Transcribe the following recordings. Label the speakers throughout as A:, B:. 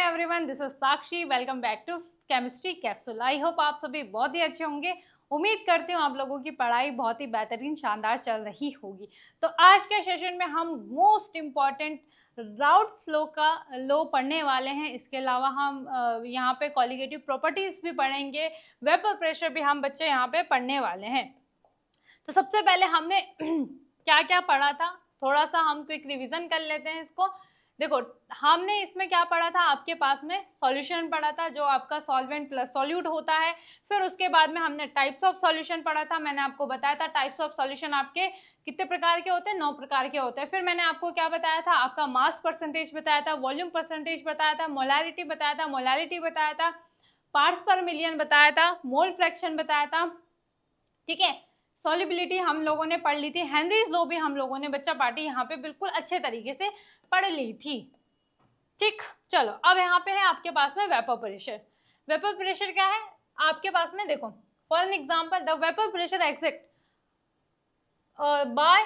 A: Everyone, this is Sakshi. Welcome back to chemistry capsule. I hope आप सभी बहुत ही अच्छे होंगे। उम्मीद करती हूँ आप लोगों की पढ़ाई बहुत ही बेहतरीन शानदार चल रही होगी। तो आज के सेशन में हम मोस्ट इम्पॉर्टेंट राउट्स लो का लो पढ़ने वाले हैं। इसके अलावा हम यहाँ पे कॉलिगेटिव प्रॉपर्टीज भी पढ़ेंगे, वेपर प्रेशर भी हम बच्चे यहाँ पे पढ़ने वाले हैं। तो सबसे पहले हमने क्या क्या पढ़ा था, थोड़ा सा हम क्विक रिवीजन कर लेते हैं इसको। देखो, हमने इसमें क्या पढ़ा था, आपके पास में सॉल्यूशन पढ़ा था जो आपका सॉल्वेंट प्लस सॉल्यूट होता है। फिर उसके बाद में हमने टाइप्स ऑफ सॉल्यूशन पढ़ा था। मैंने आपको बताया था टाइप्स ऑफ सॉल्यूशन आपके कितने प्रकार के होते हैं, 9 प्रकार के होते हैं। फिर मैंने आपको क्या बताया था, आपका मास परसेंटेज बताया था, वॉल्यूम परसेंटेज बताया था, मोलैरिटी बताया था, मोलैरिटी बताया था, पार्ट्स पर मिलियन बताया था, मोल फ्रैक्शन बताया था। ठीक है, सॉल्युबिलिटी हम लोगों ने पढ़ ली थी, हेनरीज लॉ भी हम लोगों ने बच्चा पार्टी यहाँ पे बिल्कुल अच्छे तरीके से पढ़ ली थी। ठीक, चलो अब यहाँ पे है आपके पास में वेपर प्रेशर। वेपर प्रेशर क्या है आपके पास में, देखो for an example, the vapour pressure exist by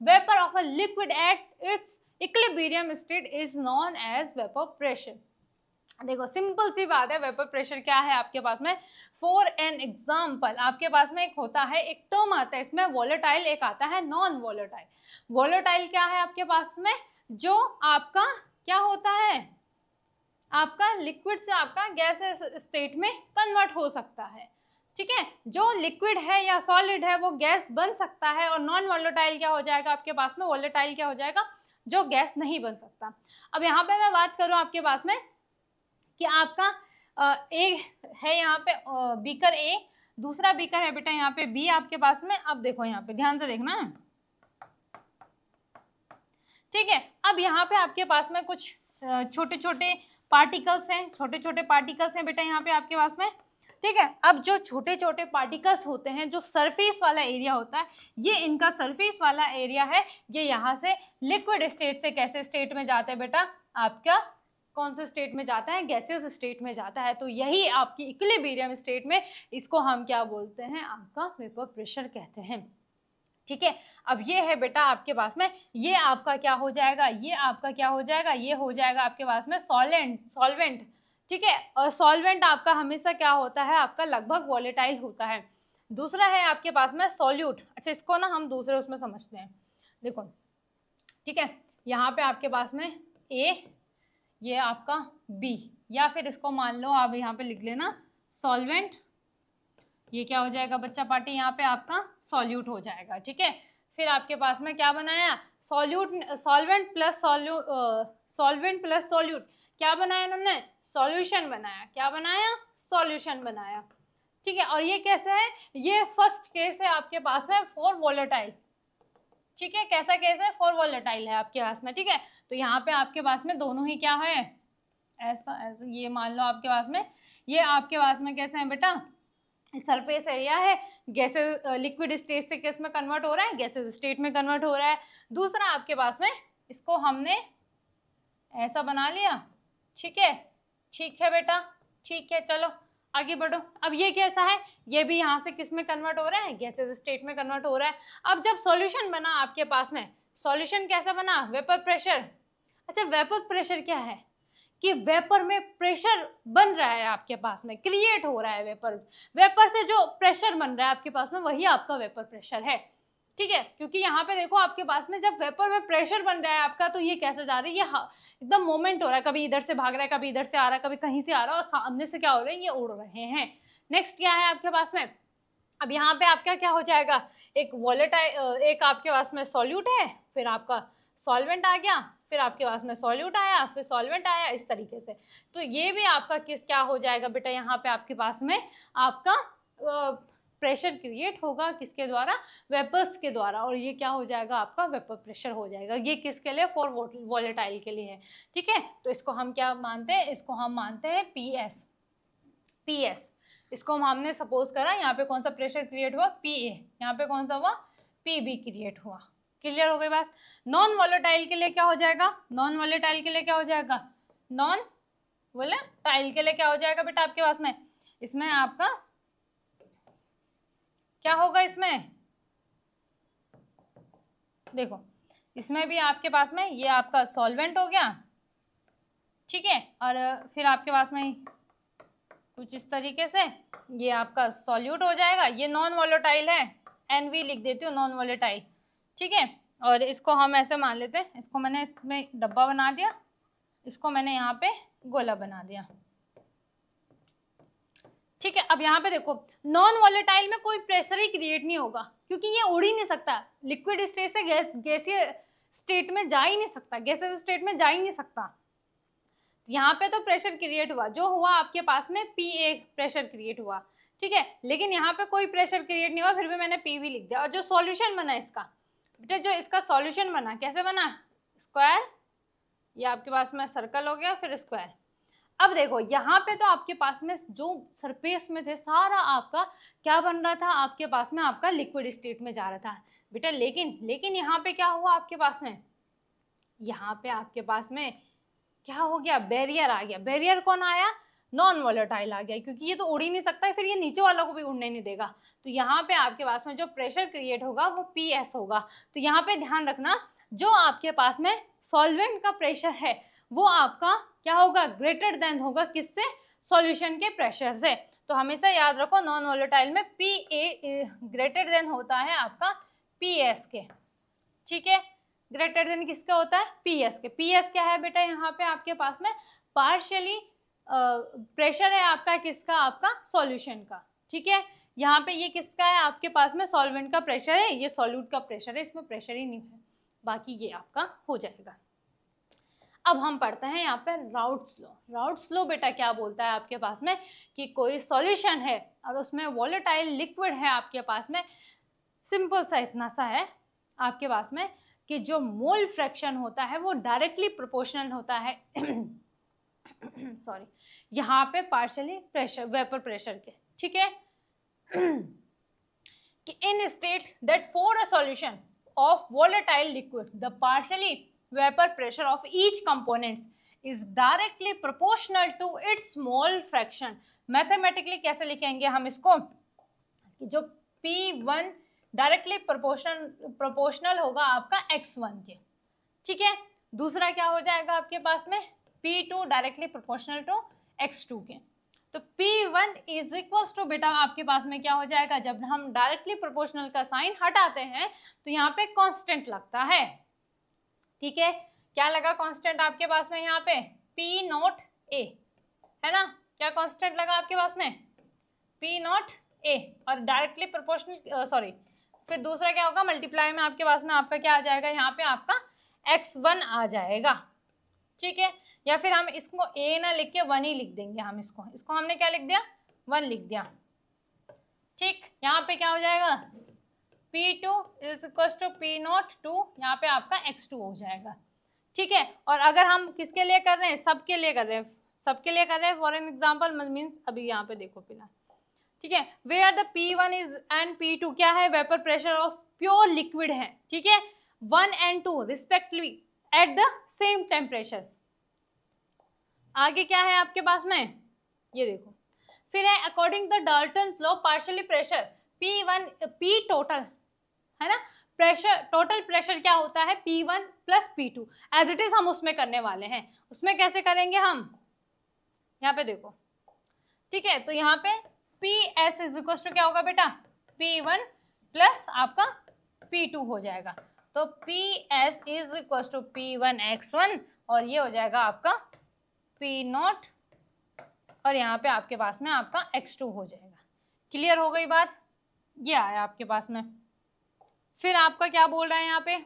A: vapour of a liquid at its equilibrium state is known as vapour pressure. देखो सिंपल सी बात है, वेपर प्रेशर क्या है आपके पास में। फॉर एन एग्जाम्पल आपके पास में एक होता है, एक टर्म आता है इसमें वॉलेटाइल, एक आता है नॉन वॉलेटाइल। वॉलेटाइल क्या है आपके पास में, जो आपका क्या होता है, आपका लिक्विड से आपका गैस स्टेट में कन्वर्ट हो सकता है। ठीक है, जो लिक्विड है या सॉलिड है वो गैस बन सकता है, और नॉन वॉलेटाइल क्या हो जाएगा आपके पास में, वॉलेटाइल क्या हो जाएगा, जो गैस नहीं बन सकता। अब यहाँ पे मैं बात करूँ आपके पास में कि आपका ए है यहाँ पे बीकर ए, दूसरा बीकर है बेटा यहाँ पे बी आपके पास में। अब देखो यहाँ पे ध्यान से देखना है, ठीक है। अब यहाँ पे आपके पास में कुछ छोटे छोटे पार्टिकल्स हैं, छोटे छोटे पार्टिकल्स हैं बेटा यहाँ पे आपके पास में। ठीक है, अब जो छोटे छोटे पार्टिकल्स होते हैं, जो सरफेस वाला एरिया होता है, ये इनका सरफेस वाला एरिया है, ये यहाँ से लिक्विड स्टेट से कैसे स्टेट में जाते हैं बेटा, आपका कौन से स्टेट में जाता है, गैसियस स्टेट में जाता है। तो यही आपकी इक्विलिब्रियम स्टेट में, इसको हम क्या बोलते हैं, आपका वेपर प्रेशर कहते हैं। ठीक है, अब ये है बेटा आपके पास में, ये आपका क्या हो जाएगा, ये आपका क्या हो जाएगा, ये हो जाएगा आपके पास में सॉल्वेंट। ठीक है, और सॉल्वेंट आपका हमेशा क्या होता है, आपका लगभग वॉलेटाइल होता है। दूसरा है आपके पास में सॉल्यूट। अच्छा, इसको ना हम दूसरे उसमें समझते हैं। देखो, ठीक है, यहाँ पे आपके पास में ए, ये आपका बी, या फिर इसको मान लो आप यहाँ पे लिख लेना सॉल्वेंट, ये क्या हो जाएगा बच्चा पार्टी, यहाँ पे आपका सॉल्यूट हो जाएगा। ठीक है, फिर आपके पास में क्या बनाया, सॉल्वेंट प्लस सॉल्यूट, क्या बनाया इन्होंने, सॉल्यूशन बनाया। क्या बनाया, सॉल्यूशन बनाया। ठीक है, और ये कैसे है, ये फर्स्ट केस है आपके पास में फॉर वॉलेटाइल। ठीक है, कैसा केस है, फॉर वॉलेटाइल है आपके पास में। ठीक है, तो यहाँ पे आपके पास में दोनों ही क्या है, ऐसा ऐसा, ये मान लो आपके पास में, ये आपके पास में कैसे है बेटा, सरफेस एरिया है, गैसेस लिक्विड स्टेट से किस में कन्वर्ट हो रहा है, गैसेस स्टेट में कन्वर्ट हो रहा है। दूसरा आपके पास में, इसको हमने ऐसा बना लिया। ठीक है, ठीक है बेटा, ठीक है, चलो आगे बढ़ो। अब ये कैसा है, ये भी यहाँ से किस में कन्वर्ट हो रहा है, गैसेस स्टेट में कन्वर्ट हो रहा है। अब जब सॉल्यूशन बना आपके पास में, सॉल्यूशन कैसा बना, वेपर प्रेशर। अच्छा, वेपर प्रेशर क्या है कि वेपर में प्रेशर बन रहा है आपके पास में, क्रिएट हो रहा है वेपर, वेपर से जो प्रेशर बन रहा है आपके पास में, वही आपका वेपर प्रेशर है। ठीक है, क्योंकि यहाँ पे देखो आपके पास में जब वेपर में प्रेशर बन रहा है आपका, तो ये कैसे जा रही है, एकदम मोमेंट हो रहा है, कभी इधर से भाग रहा है, कभी इधर से आ रहा है, कभी कहीं से आ रहा है, और सामने से क्या हो रहा है, ये उड़ रहे हैं। नेक्स्ट क्या है आपके पास में, अब यहाँ पे आपका क्या हो जाएगा, एक वॉलेटाइल, एक आपके पास में सॉल्यूट है, फिर आपका सॉल्वेंट आ गया, फिर आपके पास में सॉल्यूट आया, फिर सॉल्वेंट आया, इस तरीके से। तो ये भी आपका किस क्या हो जाएगा बेटा, यहाँ पे आपके पास में आपका प्रेशर क्रिएट होगा, किसके द्वारा, वेपर्स के द्वारा, और ये क्या हो जाएगा, आपका वेपर प्रेशर हो जाएगा। ये किसके लिए, फॉर वॉलेटाइल के लिए है। ठीक है, तो इसको हम क्या मानते हैं, इसको हम मानते हैं पीएस। पीएस, इसको हमने सपोज करा, यहाँ पे कौन सा प्रेशर क्रिएट हुआ, पीए, यहाँ पे कौन सा हुआ, पीबी क्रिएट हुआ। क्लियर हो गई बात। नॉन वॉलेटाइल के लिए क्या हो जाएगा, नॉन वॉलेटाइल के लिए क्या हो जाएगा, नॉन वॉलेटाइल के लिए क्या हो जाएगा बेटा आपके पास में, इसमें आपका क्या होगा, इसमें देखो, इसमें भी आपके पास में ये आपका सॉल्वेंट हो गया, ठीक है। और फिर आपके पास में कुछ इस तरीके से ये आपका सॉल्यूट हो जाएगा। ये नॉन वॉलेटाइल है, NV लिख देती हूँ, नॉन वॉलेटाइल, ठीक है। और इसको हम ऐसे मान लेते हैं, इसको मैंने इसमें डब्बा बना दिया, इसको मैंने यहाँ पे गोला बना दिया, ठीक है। अब यहाँ पे देखो, नॉन वॉलेटाइल में कोई प्रेशर ही क्रिएट नहीं होगा, क्योंकि ये उड़ ही नहीं सकता, लिक्विड स्टेट से गैसीय स्टेट में जा ही नहीं सकता, गैसेस स्टेट में जा ही नहीं सकता। यहाँ पे तो प्रेशर क्रिएट हुआ, जो हुआ आपके पास में PA प्रेशर क्रिएट हुआ, ठीक है। लेकिन यहाँ पे कोई प्रेशर क्रिएट नहीं हुआ, फिर भी मैंने PV लिख दिया। और जो सॉल्यूशन बना इसका बेटा, जो इसका सॉल्यूशन बना, कैसे बना, स्क्वायर, ये आपके पास में सर्कल हो गया, फिर स्क्वायर। अब देखो यहाँ पे तो आपके पास में जो सरफेस में थे सारा आपका क्या बन रहा था, आपके पास में आपका लिक्विड स्टेट में जा रहा था बेटा। लेकिन यहाँ पे क्या हुआ आपके पास में, यहाँ पे आपके पास में क्या हो गया, बैरियर आ गया। बैरियर कौन आया, नॉन वॉलेटाइल आ गया, क्योंकि ये तो उड़ ही नहीं सकता है, फिर ये नीचे वालों को भी उड़ने नहीं देगा। तो यहाँ पे आपके पास में जो प्रेशर क्रिएट होगा वो PS होगा। तो यहाँ पे ध्यान रखना, जो आपके पास में सॉल्वेंट का प्रेशर है वो आपका क्या होगा, ग्रेटर देन होगा किससे, सॉल्यूशन के प्रेशर से। तो हमेशा याद रखो, नॉन वॉलेटाइल में PA ग्रेटर देन होता है आपका PS के, ठीक है। ग्रेटर देन किसका होता है, PS के। PS क्या है बेटा, यहाँ पे आपके पास में पार्शियली प्रेशर है आपका, किसका, आपका सॉल्यूशन का, ठीक है। यहाँ पे ये किसका है, आपके पास में सॉल्वेंट का प्रेशर है, ये सॉल्यूट का प्रेशर है, इसमें प्रेशर ही नहीं है, बाकी ये आपका हो जाएगा। अब हम पढ़ते हैं यहाँ पे राउट्स लॉ। राउट्स लॉ बेटा क्या बोलता है आपके पास में, कि कोई सॉल्यूशन है और उसमें वॉलेटाइल लिक्विड है आपके पास में, सिंपल सा इतना सा है आपके पास में, कि जो मोल फ्रैक्शन होता है वो डायरेक्टली प्रोपोर्शनल होता है सॉरी, यहाँ पे पार्शियली प्रेशर, वेपर प्रेशर के, ठीक है। कि in state that for a solution of volatile liquid the partially vapour pressure of each component is directly proportional to its mole fraction. Mathematically कैसे लिखेंगे हम इसको, कि जो P1 डायरेक्टली प्रोपोर्शनल होगा आपका X1 के, ठीक है। दूसरा क्या हो जाएगा आपके पास में, P2 directly proportional to X2 के। तो P1 इज इक्वल टू बेटा आपके पास में क्या हो जाएगा, जब हम डायरेक्टली प्रोपोर्शनल का साइन हटाते हैं तो यहाँ पे कांस्टेंट लगता है, ठीक है। क्या लगा कांस्टेंट आपके पास में, यहाँ पे P0A है ना, क्या कांस्टेंट लगा आपके पास में, P0A। और डायरेक्टली प्रोपोर्शनल सॉरी, फिर दूसरा क्या होगा, मल्टीप्लाई में आपके पास में आपका क्या आ जाएगा, यहाँ पे आपका X1 आ जाएगा, ठीक है। या फिर हम इसको A ना लिख के 1 ही लिख देंगे, हम इसको हमने क्या लिख दिया, 1 लिख दिया, ठीक। यहाँ पे क्या हो जाएगा, P2 is equal to P02, यहाँ पे आपका X2 हो जाएगा, ठीक है। और अगर हम किसके लिए कर रहे हैं, सबके लिए कर रहे हैं, सबके लिए कर रहे हैं। फॉर एन एग्जाम्पल मीन्स अभी यहाँ पे देखो फिलहाल, ठीक है, where the P1 is and P2 क्या है, vapour pressure of pure liquid है, ठीक है, 1 and 2 respectively at the same temperature. आगे क्या है आपके पास में, ये देखो, फिर है according the Dalton law partially pressure P1 P total है ना, प्रेशर टोटल प्रेशर क्या होता है, P1 plus P2 as it is हम उसमें करने वाले हैं। उसमें कैसे करेंगे हम, यहाँ पे देखो, ठीक है। तो यहाँ पे PS इज इक्वल टू क्या होगा बेटा, P1 प्लस आपका P2 हो जाएगा। तो PS is equal to P1 X1 और ये हो जाएगा आपका P0 और यहाँ पे आपके पास में आपका X2 हो जाएगा। क्लियर हो गई बात, ये आया आपके पास में। फिर आपका क्या बोल रहा है यहाँ पे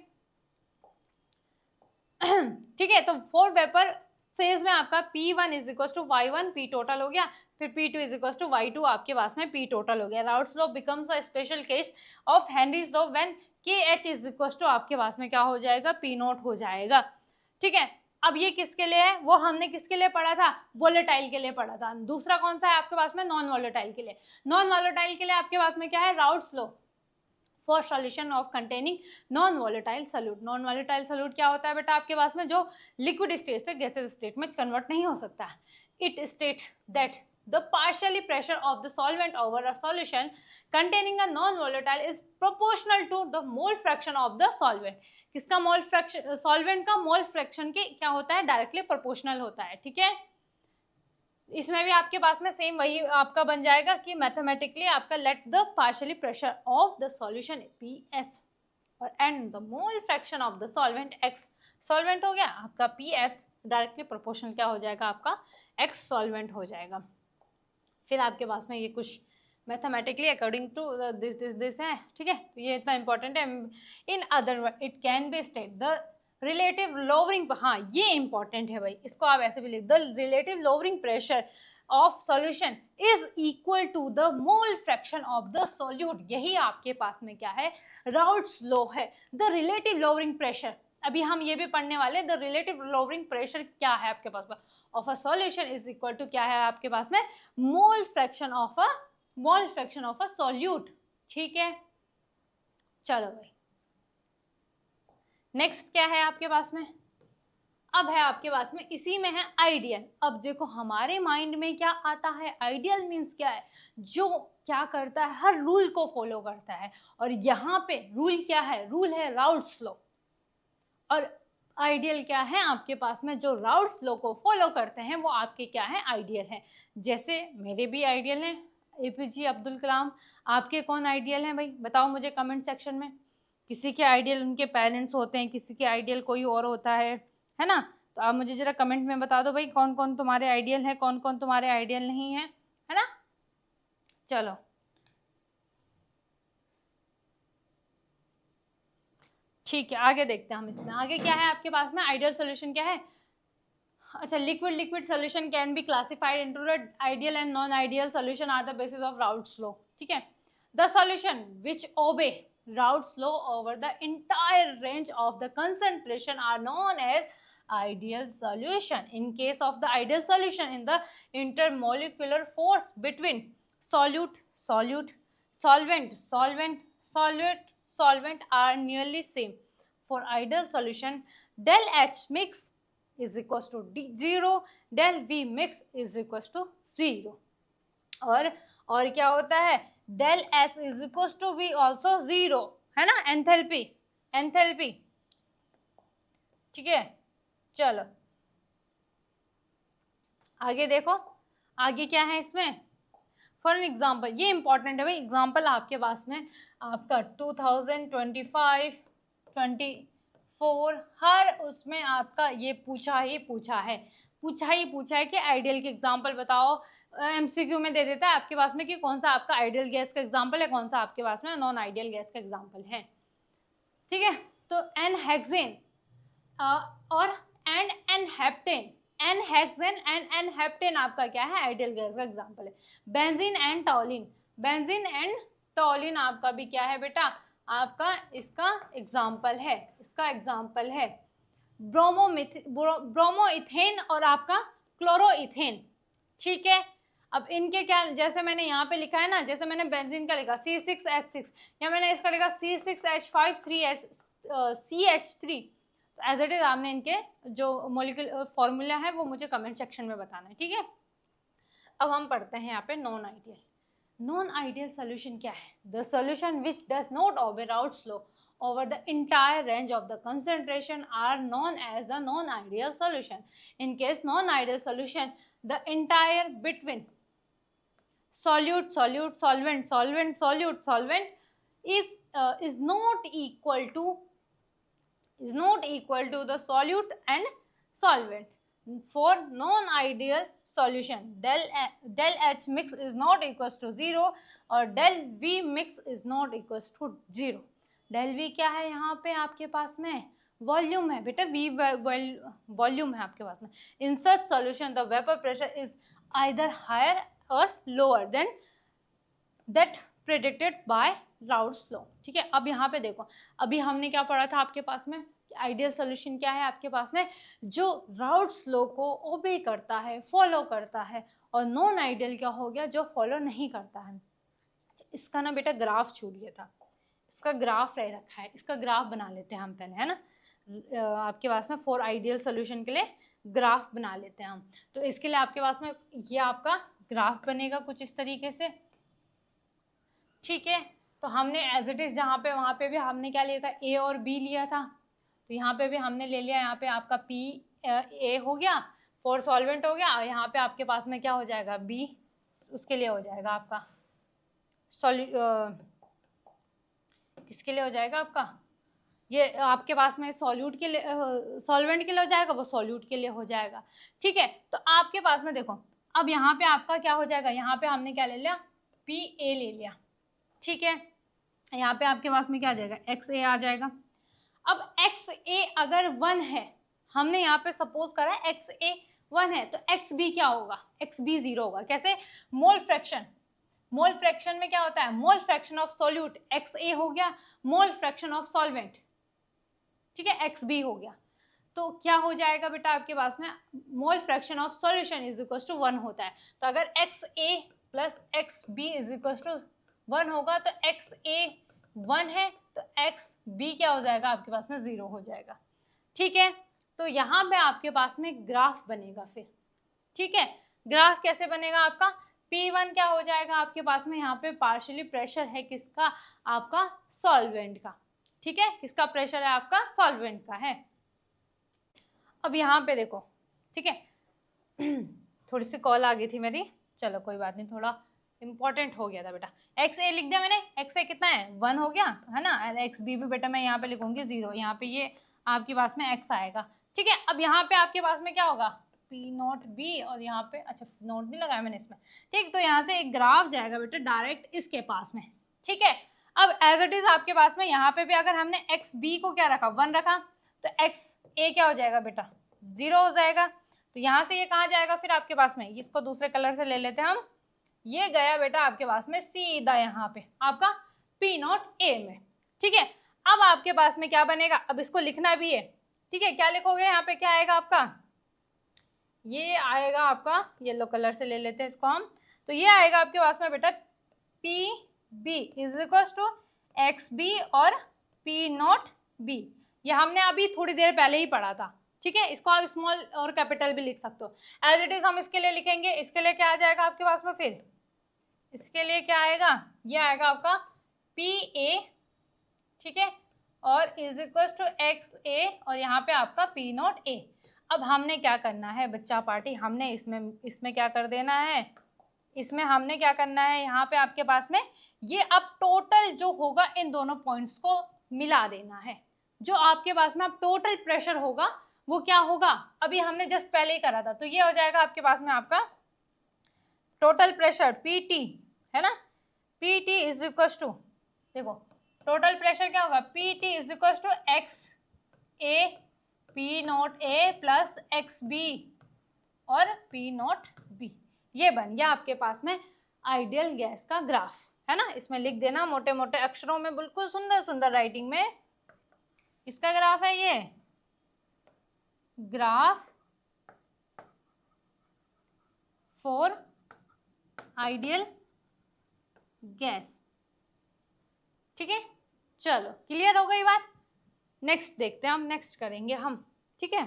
A: ठीक है। तो फॉर वेपर फेज में आपका P1 is equal to Y1 P total हो गया, फिर P2 is equal to Y2 आपके पास में P टोटल हो गया। Raoult's law becomes a special case of Henry's law when KH is equal to आपके पास में क्या हो जाएगा, P0 हो जाएगा, ठीक है। अब ये किसके लिए है, वो हमने किसके लिए पढ़ा था, वोलेटाइल के लिए पढ़ा था। दूसरा कौन सा है आपके पास में, नॉन वोलेटाइल के लिए। नॉन वोलेटाइल के लिए आपके पास में क्या है, Raoult's law for solution of containing non volatile solute. Non volatile solute क्या होता है बेटा आपके पास में, जो लिक्विड स्टेट से गैसेस स्टेट में कन्वर्ट नहीं हो सकता है। It state that the partially pressure of the solvent over a solution containing a non-volatile is proportional to the mole fraction of the solvent। किसका मोल फ्रैक्शन, सॉल्वेंट का mole fraction के क्या होता है, डायरेक्टली प्रोपोर्शनल होता है, ठीक है। इसमें भी आपके पास में सेम वही आपका बन जाएगा कि मैथमेटिकली आपका let the partially pressure of the solution PS और and the mole fraction of the solvent X, solvent हो गया आपका PS, डायरेक्टली प्रोपोर्शनल क्या हो जाएगा आपका X सॉल्वेंट हो जाएगा। फिर आपके पास में ये कुछ मैथमेटिकली अकॉर्डिंग टू दिस है, ठीक है, तो ये इतना इंपॉर्टेंट है। In other it can be state the relative lowering, हाँ ये इंपॉर्टेंट है भाई, इसको आप ऐसे भी लिख दो, relative lowering pressure of solution is equal to the mole fraction of the solute. यही आपके पास में क्या है, राउट्स लॉ है। द रिलेटिव लोवरिंग प्रेशर, अभी हम ये भी पढ़ने वाले, द रिलेटिव लोवरिंग प्रेशर क्या है आपके पास में of a solution is equal to क्या है आपके पास में, mole fraction of a solute, ठीक है। चलो भाई नेक्स्ट क्या है आपके पास में, अब है आपके पास में इसी में है आइडियल। अब देखो हमारे माइंड में क्या आता है, आइडियल मीन्स क्या है, जो क्या करता है, हर रूल को फॉलो करता है, और यहाँ पे रूल क्या है, रूल है राउट्स लॉ, और आइडियल क्या है आपके पास में, जो राउट्स लॉ को फॉलो करते हैं वो आपके क्या है, आइडियल है। जैसे मेरे भी आइडियल हैं APJ अब्दुल कलाम, आपके कौन आइडियल हैं भाई, बताओ मुझे कमेंट सेक्शन में। किसी के आइडियल उनके पेरेंट्स होते हैं, किसी के आइडियल कोई और होता है ना, तो आप मुझे जरा कमेंट में बता दो भाई कौन कौन तुम्हारे आइडियल है, कौन कौन तुम्हारे आइडियल नहीं है ना। चलो ठीक है, आगे देखते हैं हम इसमें, आगे क्या है आपके पास में, आइडियल सॉल्यूशन क्या है। अच्छा, liquid solution can be classified into the ideal and non ideal solution are the basis of Raoult's law, ठीक है। The solution which obey Raoult's law over the entire range of the concentration are known as ideal solution. In case of the ideal solution, in the intermolecular force between solvent are nearly same. For ideal solution, del H mix is equals to 0, del V mix is equals to 0, और क्या होता है, del S is equals to V also 0, है ना, enthalpy, ठीक है। चलो आगे देखो, आगे क्या है इसमें, फॉर एन एग्जाम्पल, ये इंपॉर्टेंट है भाई, एग्जाम्पल आपके पास में आपका 2025, 24 हर उसमें आपका ये पूछा है कि आइडियल के एग्जाम्पल बताओ। MCQ में दे देता है आपके पास में कि कौन सा आपका आइडियल गैस का एग्जाम्पल है, कौन सा आपके पास में नॉन आइडियल गैस का एग्जाम्पल है, ठीक है। तो एनहेक्सेन और एनहेप्टेन आपका क्या है, आइडियल गैस का एग्जांपल है। बेंजीन एंड टोलिन आपका भी क्या है बेटा, आपका इसका एग्जांपल है। ब्रोमोइथेन और आपका क्लोरोइथेन, ठीक है। अब इनके क्या, जैसे मैंने यहाँ पे लिखा है ना, जैसे मैंने बेंजीन का लिखा C6H6, या मैंने इसका लिखा C6H5 3CH3, as it is आपने इनके जो मॉलिक्यूलर फॉर्मूला है वो मुझे कमेंट सेक्शन में बताना है, ठीक है। अब हम पढ़ते हैं यहाँ पे नॉन आइडियल सोल्यूशन क्या है, the solution which does not obey Raoult's law over the entire range of the concentration are known as the non-ideal solution. In case non-ideal solution, the entire between solute solvent is not equal to the solute and solvent. For non-ideal solution, del H mix is not equals to 0 और del V mix is not equals to 0. del V क्या है यहाँ पे आपके पास में, volume है बेटा, V वॉल्यूम है आपके पास में। In such solution, the vapor pressure is either higher or lower than that predicted by Raoult's law, ठीक है। अब यहाँ पे देखो, अभी हमने क्या पढ़ा था आपके पास में, आइडियल सोल्यूशन क्या है आपके पास में, जो राउट्स लॉ को ओबे करता है, फॉलो करता है, और नॉन आइडियल क्या हो गया, जो फॉलो नहीं करता है। इसका ना बेटा ग्राफ छूट गया था, इसका ग्राफ रह रखा है, इसका ग्राफ बना लेते हैं हम पहले, है ना। आपके पास में फॉर आइडियल सोल्यूशन के लिए ग्राफ बना लेते हैं हम। तो इसके लिए आपके पास में ये आपका ग्राफ बनेगा कुछ इस तरीके से, ठीक है। तो हमने एज इट इज जहाँ पे वहाँ पे भी हमने क्या लिया था, A और B लिया था, तो यहाँ पे भी हमने ले लिया, यहाँ पे आपका पी ए हो गया, फॉर सॉल्वेंट हो गया, यहाँ पे आपके पास में क्या हो जाएगा, बी, उसके लिए हो जाएगा आपका किसके लिए हो जाएगा आपका, ये आपके पास में सॉल्यूट के लिए, सॉल्वेंट के लिए हो जाएगा, वो सॉल्यूट के लिए हो जाएगा। ठीक है, तो आपके पास में देखो अब यहाँ पे आपका क्या हो जाएगा, यहाँ पे हमने क्या ले लिया, पी ए ले लिया। ठीक है, यहाँ पे आपके पास में क्या आ जाएगा, एक्स ए आ जाएगा। अब एक्स ए अगर 1 है, हमने यहाँ पे सपोज करा एक्स ए 1 है, तो एक्स बी क्या होगा, एक्स बी 0 होगा। कैसे, मोल फ्रैक्शन, मोल फ्रैक्शन में क्या होता है, mole fraction of solute x A हो गया, मोल फ्रैक्शन ऑफ सॉल्वेंट, ठीक है, एक्स बी हो गया। तो क्या हो जाएगा बेटा आपके पास में, mole fraction of solution is equal to 1 होता है। तो अगर X A plus X B is equal to 1 होगा, तो एक्स ए 1 है, तो एक्स बी क्या हो जाएगा आपके पास में 0 हो जाएगा। ठीक है, तो यहाँ पे आपके पास में ग्राफ बनेगा फिर। ठीक है, ग्राफ कैसे बनेगा आपका, P1 क्या हो जाएगा आपके पास में, यहाँ पे पार्शियली प्रेशर है किसका, आपका सॉल्वेंट का। ठीक है, किसका प्रेशर है, आपका सॉल्वेंट का है। अब यहाँ पे देखो, ठीक है थोड़ी सी कॉल आ गई थी मेरी, चलो कोई बात नहीं, थोड़ा इंपॉर्टेंट हो गया था बेटा। एक्स ए लिख दिया मैंने, एक्स ए कितना है 1 हो गया है ना, एक्स बी भी बेटा मैं यहाँ पे लिखूंगी 0, यहाँ पे ये आपके पास में एक्स आएगा। ठीक है, अब यहाँ पे आपके पास में क्या होगा, पी नॉट बी, और यहाँ पे अच्छा नोट नहीं लगाया मैंने इसमें। ठीक, तो यहाँ से एक ग्राफ जाएगा बेटा डायरेक्ट इसके पास में। ठीक है, अब एज इट इज आपके पास में यहाँ पे भी अगर हमने एक्स बी को क्या रखा, 1 रखा, तो एक्स ए क्या हो जाएगा बेटा 0 हो जाएगा। तो यहाँ से ये कहाँ जाएगा फिर आपके पास में, इसको दूसरे कलर से ले लेते हैं हम, ये गया बेटा आपके पास में सीधा यहाँ पे आपका पी नॉट ए में। ठीक है, अब आपके पास में क्या बनेगा, अब इसको लिखना भी है। ठीक है, क्या लिखोगे यहाँ पे, क्या आएगा आपका, ये आएगा आपका, येलो कलर से ले लेते हैं इसको हम, तो ये आएगा आपके पास में बेटा P B is equal to X B और पी नॉट बी। ये हमने अभी थोड़ी देर पहले ही पढ़ा था। ठीक है, इसको आप स्मॉल और कैपिटल भी लिख सकते हो, एज इट इज हम इसके लिए लिखेंगे। इसके लिए क्या आ जाएगा आपके पास में, फिर इसके लिए क्या आएगा, ये आएगा आपका पी ए, ठीक है, और इज इक्वल टू एक्स ए, और यहाँ पे आपका पी नॉट ए। अब हमने क्या करना है बच्चा पार्टी, हमने इसमें क्या कर देना है, इसमें हमने क्या करना है, यहाँ पे आपके पास में ये अब टोटल जो होगा इन दोनों पॉइंट्स को मिला देना है। जो आपके पास में अब टोटल प्रेशर होगा वो क्या होगा, अभी हमने जस्ट पहले ही करा था, तो ये हो जाएगा आपके पास में आपका टोटल प्रेशर PT है ना, PT इज इक्वल टू, देखो टोटल प्रेशर क्या होगा, PT is equal to X A P nought A plus X B और पी नॉट बी। ये बन गया आपके पास में आइडियल गैस का ग्राफ, है ना। इसमें लिख देना मोटे मोटे अक्षरों में, बिल्कुल सुंदर सुंदर राइटिंग में, इसका ग्राफ है ये, ग्राफ फॉर आइडियल गैस। ठीक है, चलो क्लियर हो गई बात। नेक्स्ट देखते हैं हम, नेक्स्ट करेंगे हम। ठीक है,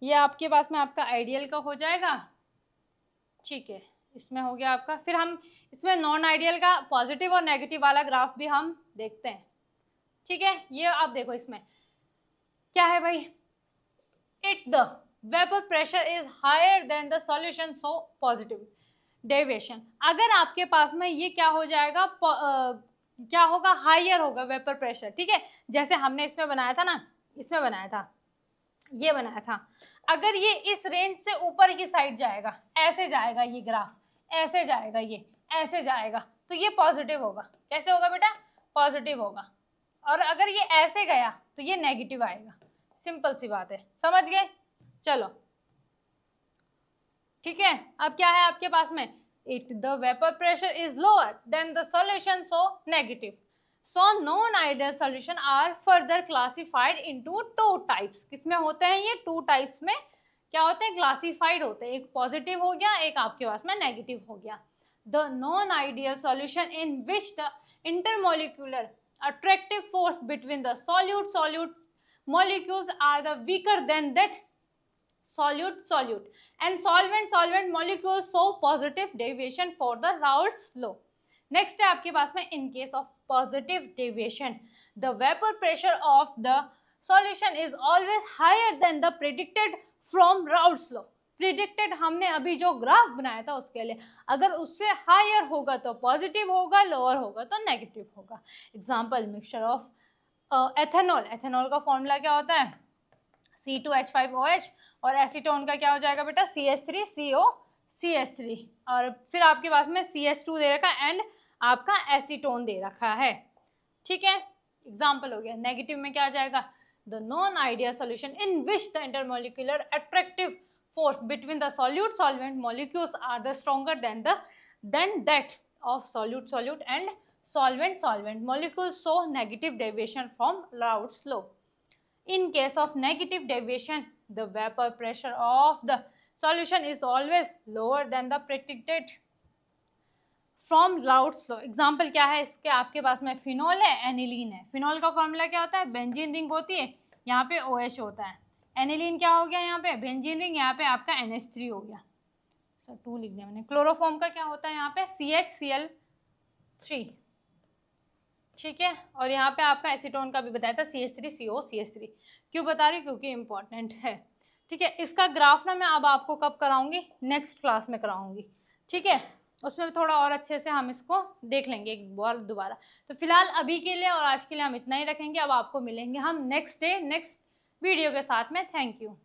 A: ये आपके पास में आपका आइडियल का हो जाएगा। ठीक है, इसमें हो गया आपका, फिर हम इसमें नॉन आइडियल का पॉजिटिव और नेगेटिव वाला ग्राफ भी हम देखते हैं। ठीक है, ये आप देखो इसमें क्या है भाई, it the vapour pressure is higher than the solution so positive deviation. अगर आपके पास में ये क्या हो जाएगा, क्या होगा, हायर होगा वेपर प्रेशर। ठीक है, जैसे हमने इसमें बनाया था ना, इसमें बनाया था, ये बनाया था, अगर ये इस रेंज से ऊपर की साइड जाएगा, ऐसे जाएगा ये ग्राफ, ऐसे जाएगा, ये ऐसे जाएगा, तो ये पॉजिटिव होगा। कैसे होगा बेटा, पॉजिटिव होगा। और अगर ये ऐसे गया तो ये नेगेटिव आएगा। सिंपल सी बात है, समझ गए। चलो ठीक है, अब क्या है आपके पास में, it the vapour pressure is lower than the solution so negative. So non-ideal solution are further classified into two types। किसमें होते हैं ये, टू टाइप्स में क्या होते हैं, क्लासिफाइड होते हैं। एक पॉजिटिव हो गया, एक आपके पास में नेगेटिव हो गया। The non-ideal solution in which the intermolecular attractive force between the solute molecules are the weaker than that solute and solvent molecules show positive deviation for the Raoult's law। Next है आपके पास में, in case of positive deviation the vapor pressure of the solution is always higher than the predicted from Raoult's law. Predicted हमने अभी जो graph बनाया था उसके लिए, अगर उससे हायर होगा तो पॉजिटिव होगा, लोअर होगा तो नेगेटिव होगा. Example, mixture of ethanol. Ethanol का फॉर्मूला क्या होता है? C2H5OH, और एसीटोन का क्या हो जाएगा बेटा? CH3COCH3, और फिर आपके पास में CH2 दे रखा है एंड आपका एसीटोन दे रखा है. ठीक है, एग्जाम्पल हो गया. नेगेटिव में क्या आ जाएगा? The non ideal solution in which the intermolecular attractive force between the solute solvent molecules are the stronger than that of solute and solvent molecules, so negative deviation from Raoult's law. In case of negative deviation, the vapor pressure of the solution is always lower than the predicted from Raoult's law. Example क्या है इसके? आपके पास में phenol है, aniline है. Phenol का formula क्या होता है? बेंजीन रिंग होती है, यहाँ पे OH होता है. एनिलीन क्या हो गया? यहाँ पे बेंजीन रिंग, यहाँ पे आपका NH3 हो गया. 2 लिख दिया मैंने. क्लोरोफॉर्म का क्या होता है? यहाँ पे CHCl3. ठीक है, और यहाँ पे आपका एसीटोन का भी बताया था, CH3COCH3. क्यों बता रही? क्योंकि इंपॉर्टेंट है. ठीक है, इसका ग्राफ ना मैं अब आपको कब कराऊंगी? नेक्स्ट क्लास में कराऊंगी. ठीक है, उसमें थोड़ा और अच्छे से हम इसको देख लेंगे एक बार दोबारा. तो फिलहाल अभी के लिए और आज के लिए हम इतना ही रखेंगे. अब आपको मिलेंगे हम नेक्स्ट डे नेक्स्ट वीडियो के साथ में. Thank you.